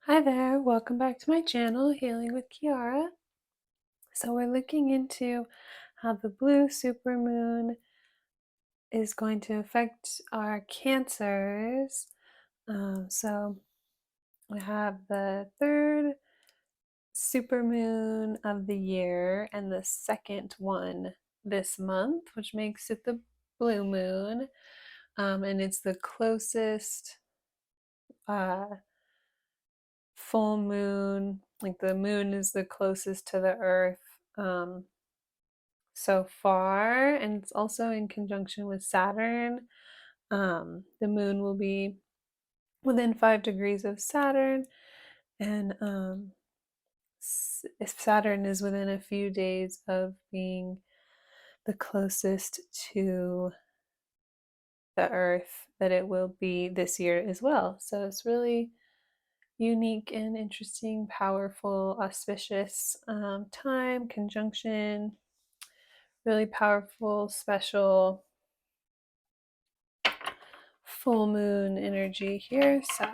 Hi there, welcome back to my channel, Healing with Kearra. So we're looking into how the blue supermoon is going to affect our cancers. So we have the third supermoon of the year and the second one this month, which makes it the blue moon. And it's the closest uh, full moon, like the moon is the closest to the earth so far, and it's also in conjunction with Saturn. The moon will be within 5 degrees of Saturn, and Saturn is within a few days of being the closest to the earth that it will be this year as well. So it's really unique and interesting, powerful, auspicious time, conjunction, really powerful, special full moon energy here. So,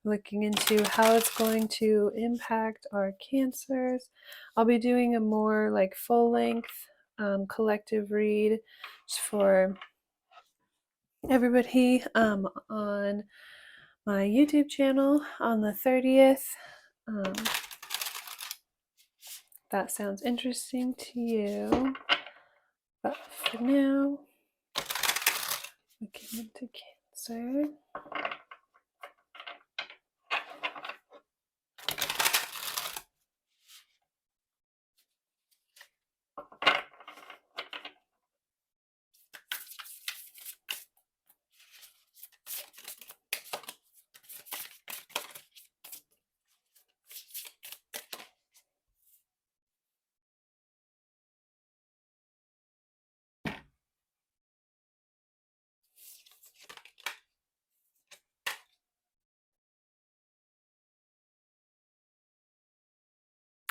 looking into how it's going to impact our cancers. I'll be doing a more like full length collective read for everybody on my YouTube channel on the 30th. That sounds interesting to you. But for now, looking into Cancer.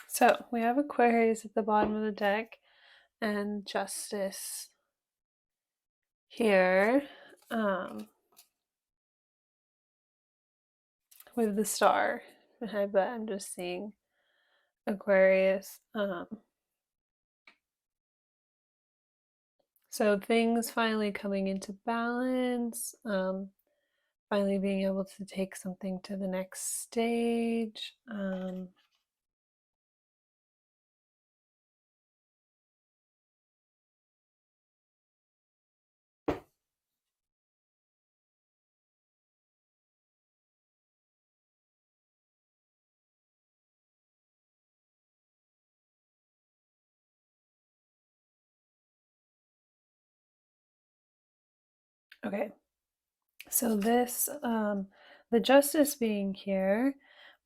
So we have Aquarius at the bottom of the deck and Justice here with the star. But I'm just seeing Aquarius. So things finally coming into balance, finally being able to take something to the next stage. Okay, so this, the Justice being here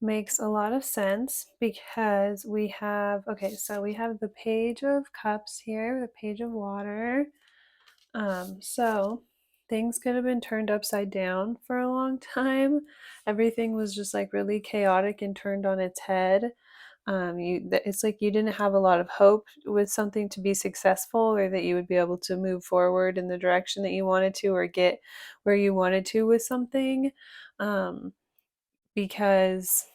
makes a lot of sense because we have, okay, so we have the Page of Cups here, the Page of Water. So things could have been turned upside down for a long time. Everything was just like really chaotic and turned on its head. It's like you didn't have a lot of hope with something to be successful, or that you would be able to move forward in the direction that you wanted to, or get where you wanted to with something, because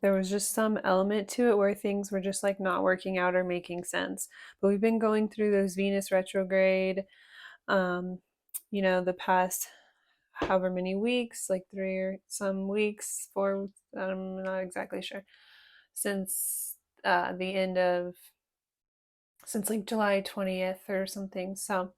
there was just some element to it where things were just like not working out or making sense. But we've been going through those Venus retrograde, the past however many weeks, like 3 or some weeks, 4, I'm not exactly sure, since the end of, since like July 20th or something. So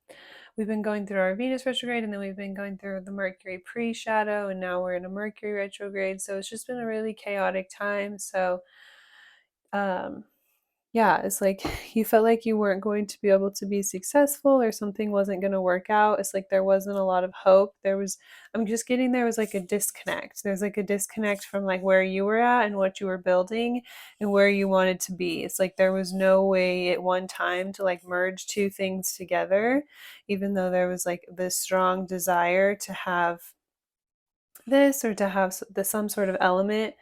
we've been going through our Venus retrograde, and then we've been going through the Mercury pre-shadow, and now we're in a Mercury retrograde. So it's just been a really chaotic time. So um, yeah, it's like you felt like you weren't going to be able to be successful, or something wasn't going to work out. It's like there wasn't a lot of hope. I'm just getting, there was like a disconnect. There's like a disconnect from like where you were at and what you were building and where you wanted to be. It's like there was no way at one time to like merge two things together, even though there was like this strong desire to have this, or to have some sort of element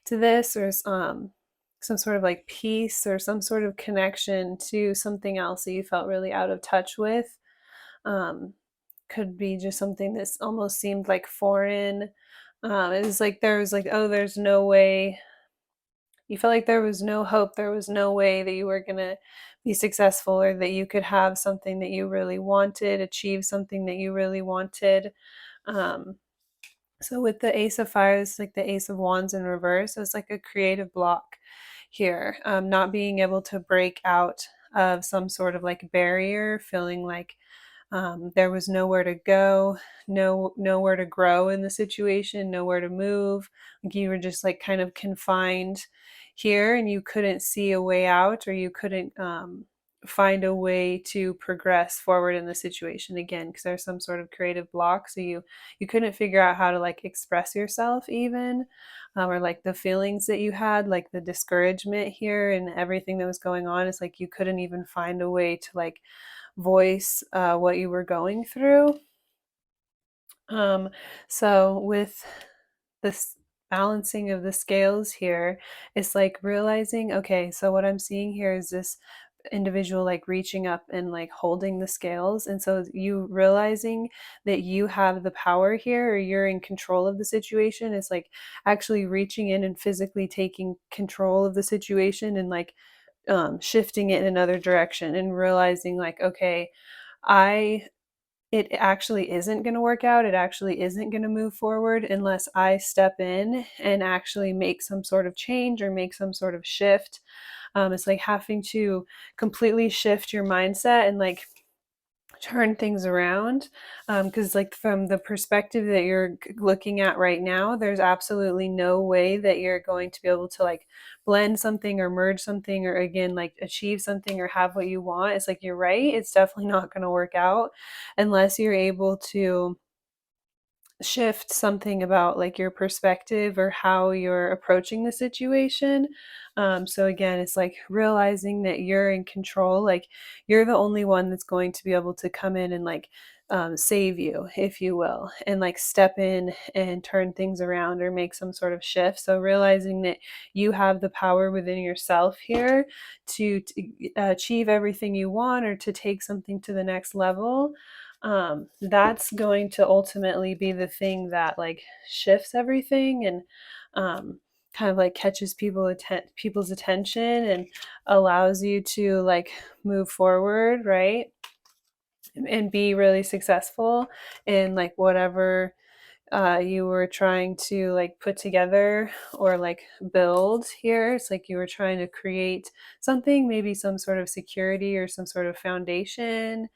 to this, or some sort of like peace or some sort of connection to something else that you felt really out of touch with. um, could be just something that almost seemed like foreign, It was like there was like, oh, there's no way. You felt like there was no hope, there was no way that you were going to be successful, or that you could have something that you really wanted, achieve something that you really wanted. Um, so with the Ace of Fires, like the Ace of Wands in reverse, it's like a creative block here. Not being able to break out of some sort of like barrier, feeling like there was nowhere to go, nowhere to grow in the situation, nowhere to move. Like you were just like kind of confined here, and you couldn't see a way out, or you couldn't find a way to progress forward in the situation again, because there's some sort of creative block. So you couldn't figure out how to like express yourself even, or like the feelings that you had, like the discouragement here and everything that was going on. It's like you couldn't even find a way to like voice what you were going through. Um, so with this balancing of the scales here, it's like realizing, okay, so what I'm seeing here is this individual like reaching up and like holding the scales, and so you realizing that you have the power here, or you're in control of the situation. It's like actually reaching in and physically taking control of the situation, and like shifting it in another direction, and realizing like, okay, I it actually isn't going to work out. It actually isn't going to move forward unless I step in and actually make some sort of change or make some sort of shift. It's like having to completely shift your mindset and like turn things around, because like from the perspective that you're looking at right now, there's absolutely no way that you're going to be able to like blend something or merge something, or again like achieve something or have what you want. It's like, you're right, it's definitely not going to work out unless you're able to shift something about like your perspective or how you're approaching the situation. So again, it's like realizing that you're in control, like you're the only one that's going to be able to come in and like save you, if you will, and like step in and turn things around or make some sort of shift. So realizing that you have the power within yourself here to achieve everything you want, or to take something to the next level. That's going to ultimately be the thing that like shifts everything, and kind of like catches people's attention, and allows you to like move forward, right? And be really successful in like whatever you were trying to like put together or like build here. It's like you were trying to create something, maybe some sort of security or some sort of foundation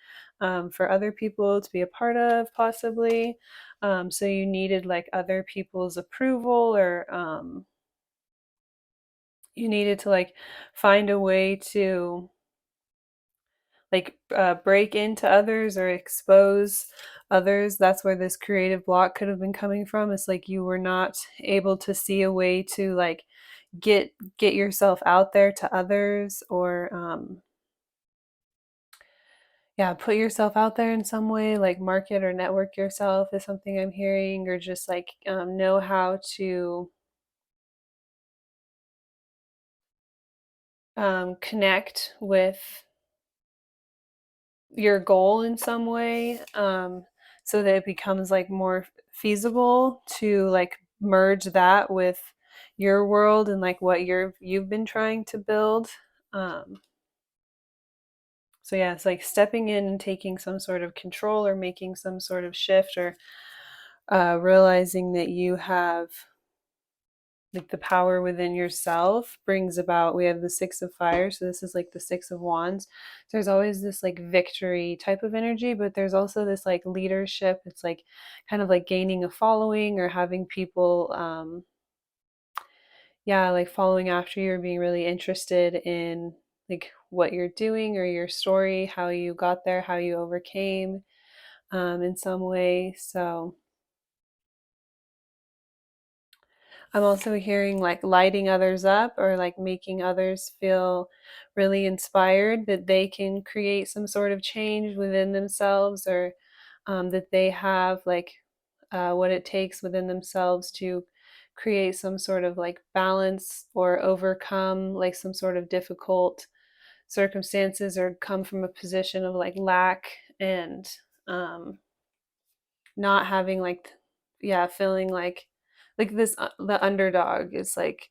for other people to be a part of, possibly. So you needed like other people's approval, or you needed to like find a way to like break into others or expose others. That's where this creative block could have been coming from. It's like you were not able to see a way to like get yourself out there to others, or yeah, put yourself out there in some way, like market or network yourself is something I'm hearing, or just like know how to connect with your goal in some way, so that it becomes like more feasible to like merge that with your world and like what you've been trying to build. Um, so yeah, it's like stepping in and taking some sort of control, or making some sort of shift, or realizing that you have like the power within yourself brings about. We have the Six of Fire, so this is like the Six of Wands. So there's always this like victory type of energy, but there's also this like leadership. It's like kind of like gaining a following, or having people yeah, like following after you, or being really interested in like what you're doing, or your story, how you got there, how you overcame in some way. So I'm also hearing like lighting others up, or like making others feel really inspired that they can create some sort of change within themselves, or that they have like what it takes within themselves to create some sort of like balance, or overcome like some sort of difficult circumstances, or come from a position of like lack, and um, not having like, yeah, feeling like like this the underdog is like,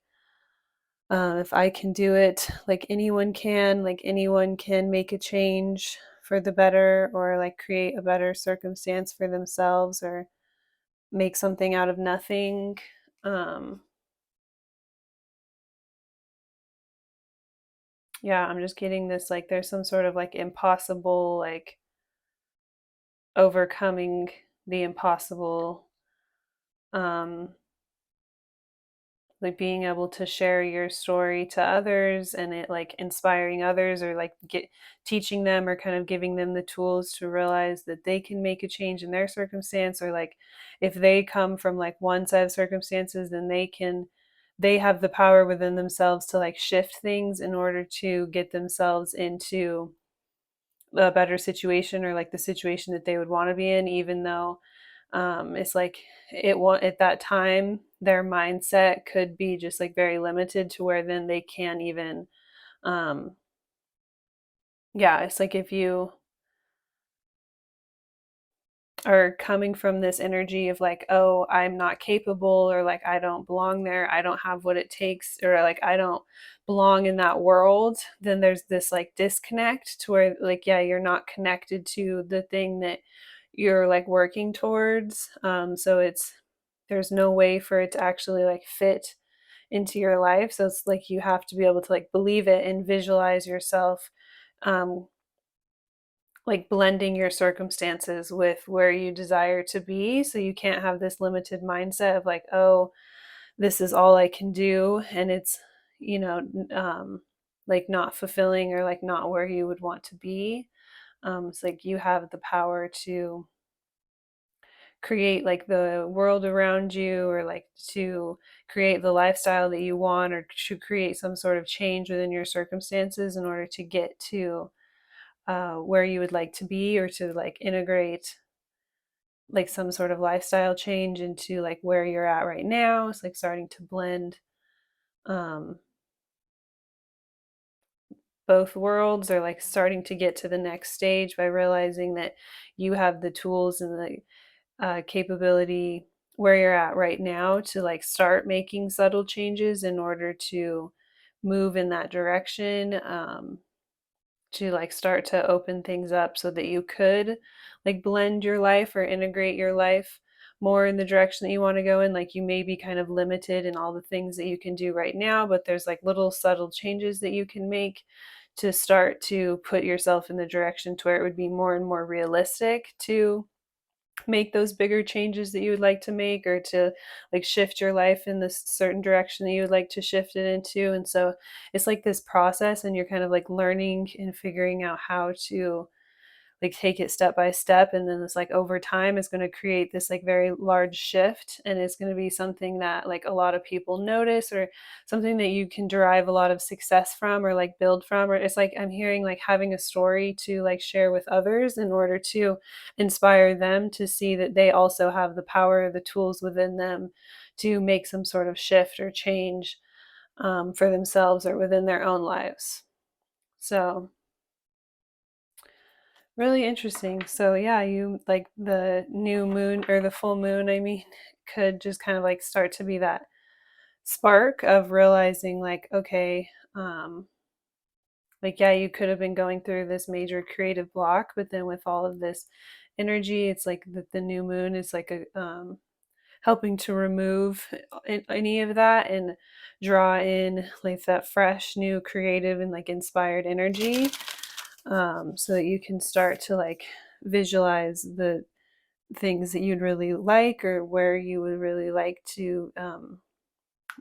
if I can do it, like anyone can make a change for the better, or like create a better circumstance for themselves, or make something out of nothing. um yeah, I'm just getting this, like there's some sort of like impossible, like overcoming the impossible, um like being able to share your story to others, and it like inspiring others, or like get teaching them, or kind of giving them the tools to realize that they can make a change in their circumstance, or like if they come from like one set of circumstances, then they have the power within themselves to like shift things in order to get themselves into a better situation, or like the situation that they would want to be in, even though it's like it won't at that time, their mindset could be just like very limited to where then they can't even, um yeah, it's like if you are coming from this energy of like, oh, I'm not capable, or like I don't belong there, I don't have what it takes, or like I don't belong in that world, then there's this like disconnect to where like, yeah, you're not connected to the thing that you're like working towards. So it's there's no way for it to actually like fit into your life. So it's like you have to be able to like believe it and visualize yourself, um, like blending your circumstances with where you desire to be. So you can't have this limited mindset of like, oh, this is all I can do. And it's, you know, like not fulfilling, or like not where you would want to be. It's like you have the power to create like the world around you, or like to create the lifestyle that you want, or to create some sort of change within your circumstances in order to get to where you would like to be, or to like integrate like some sort of lifestyle change into like where you're at right now. It's like starting to blend um, both worlds, or like starting to get to the next stage by realizing that you have the tools and the capability where you're at right now to like start making subtle changes in order to move in that direction, to like start to open things up so that you could like blend your life or integrate your life more in the direction that you want to go in. Like you may be kind of limited in all the things that you can do right now, but there's like little subtle changes that you can make to start to put yourself in the direction to where it would be more and more realistic to make those bigger changes that you would like to make, or to like shift your life in this certain direction that you would like to shift it into. And so it's like this process, and you're kind of like learning and figuring out how to like take it step by step, and then it's like over time is going to create this like very large shift, and it's going to be something that like a lot of people notice, or something that you can derive a lot of success from, or like build from. Or it's like I'm hearing like having a story to like share with others in order to inspire them to see that they also have the power, the tools within them to make some sort of shift or change, for themselves or within their own lives. So really interesting. So yeah, you like the new moon, or the full moon, I mean, could just kind of like start to be that spark of realizing like, okay, like yeah, you could have been going through this major creative block, but then with all of this energy, it's like the new moon is like a helping to remove any of that, and draw in like that fresh, new, creative, and like inspired energy, so that you can start to like visualize the things that you'd really like, or where you would really like to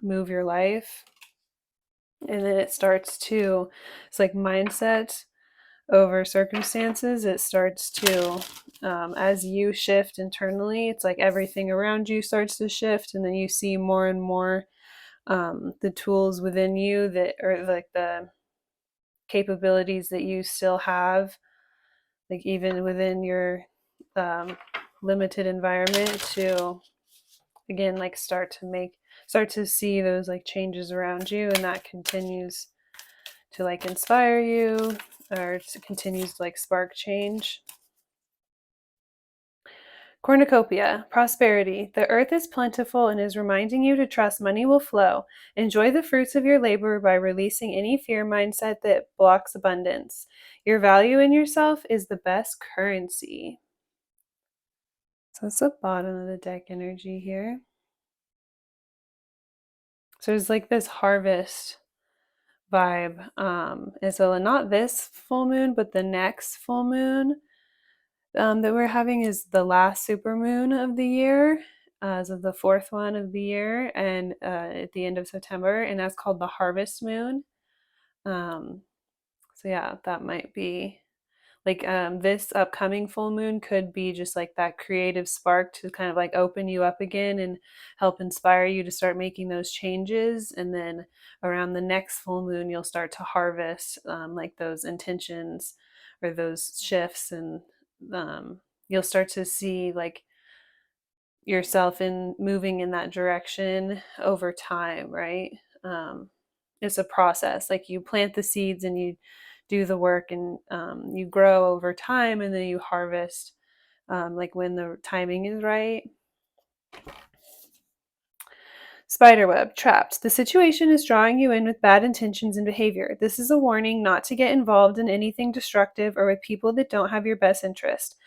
move your life. And then it starts to, it's like mindset over circumstances. It starts to, as you shift internally, it's like everything around you starts to shift, and then you see more and more the tools within you that are like the capabilities that you still have, like even within your um, limited environment, to again like start to see those like changes around you, and that continues to like inspire you, or continues to like spark change. Cornucopia, prosperity. The earth is plentiful and is reminding you to trust money will flow. Enjoy the fruits of your labor by releasing any fear mindset that blocks abundance. Your value in yourself is the best currency. So that's the bottom of the deck energy here. So there's like this harvest vibe. And so not this full moon, but the next full moon that we're having is the last supermoon of the year, so the fourth one of the year, and at the end of September, and that's called the harvest moon. Um, so yeah, that might be like this upcoming full moon could be just like that creative spark to kind of like open you up again and help inspire you to start making those changes. And then around the next full moon, you'll start to harvest like those intentions or those shifts, and um, you'll start to see like yourself in moving in that direction over time, right? um, it's a process. Like you plant the seeds and you do the work, and you grow over time, and then you harvest like when the timing is right. Spiderweb, trapped. The situation is drawing you in with bad intentions and behavior. This is a warning not to get involved in anything destructive or with people that don't have your best interest.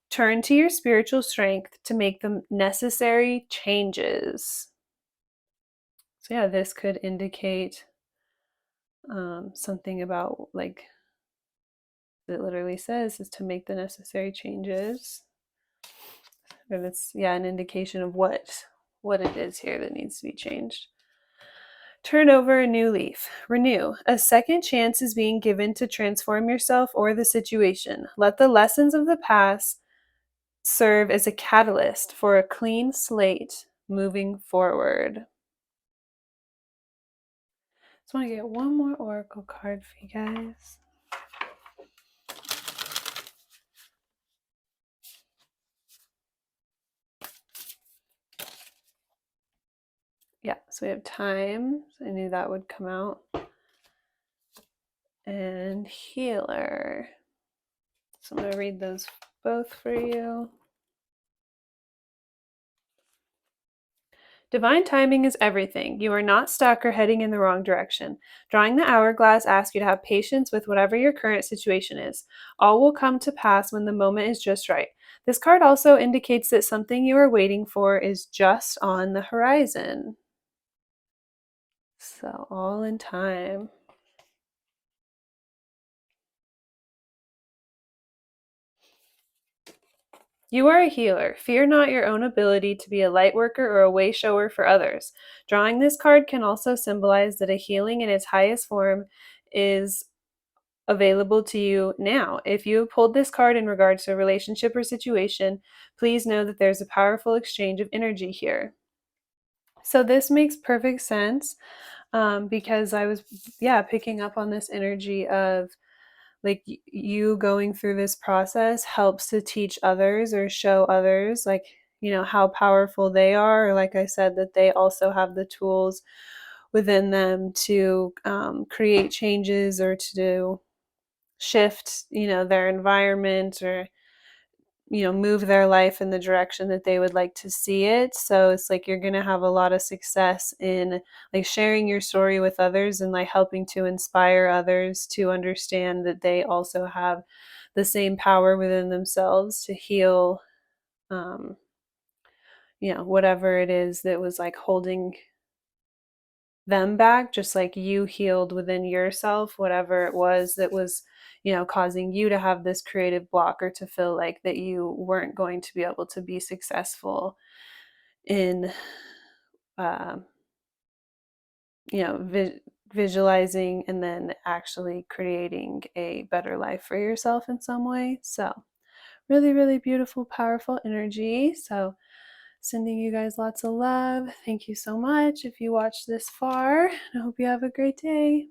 Turn to your spiritual strength to make the necessary changes. So yeah, this could indicate something about like it literally says is to make the necessary changes. And it's an indication of what it is here that needs to be changed. Turn over a new leaf. Renew. A second chance is being given to transform yourself or the situation. Let the lessons of the past serve as a catalyst for a clean slate moving forward. Just want to get one more oracle card for you guys. Yeah, so we have time. I knew that would come out. And healer. So I'm going to read those both for you. Divine timing is everything. You are not stuck or heading in the wrong direction. Drawing the hourglass asks you to have patience with whatever your current situation is. All will come to pass when the moment is just right. This card also indicates that something you are waiting for is just on the horizon. So, all in time. You are a healer. Fear not your own ability to be a light worker or a way shower for others. Drawing this card can also symbolize that a healing in its highest form is available to you now. If you have pulled this card in regards to a relationship or situation, please know that there's a powerful exchange of energy here. So this makes perfect sense because I was, picking up on this energy of like you going through this process helps to teach others or show others like how powerful they are, or like I said, that they also have the tools within them to create changes or to shift their environment, or move their life in the direction that they would like to see it. So it's like you're going to have a lot of success in like sharing your story with others and like helping to inspire others to understand that they also have the same power within themselves to heal whatever it is that was like holding them back, just like you healed within yourself whatever it was that was causing you to have this creative block or to feel like that you weren't going to be able to be successful in uh, visualizing and then actually creating a better life for yourself in some way. So really, really beautiful, powerful energy. So sending you guys lots of love. Thank you so much if you watched this far. I hope you have a great day.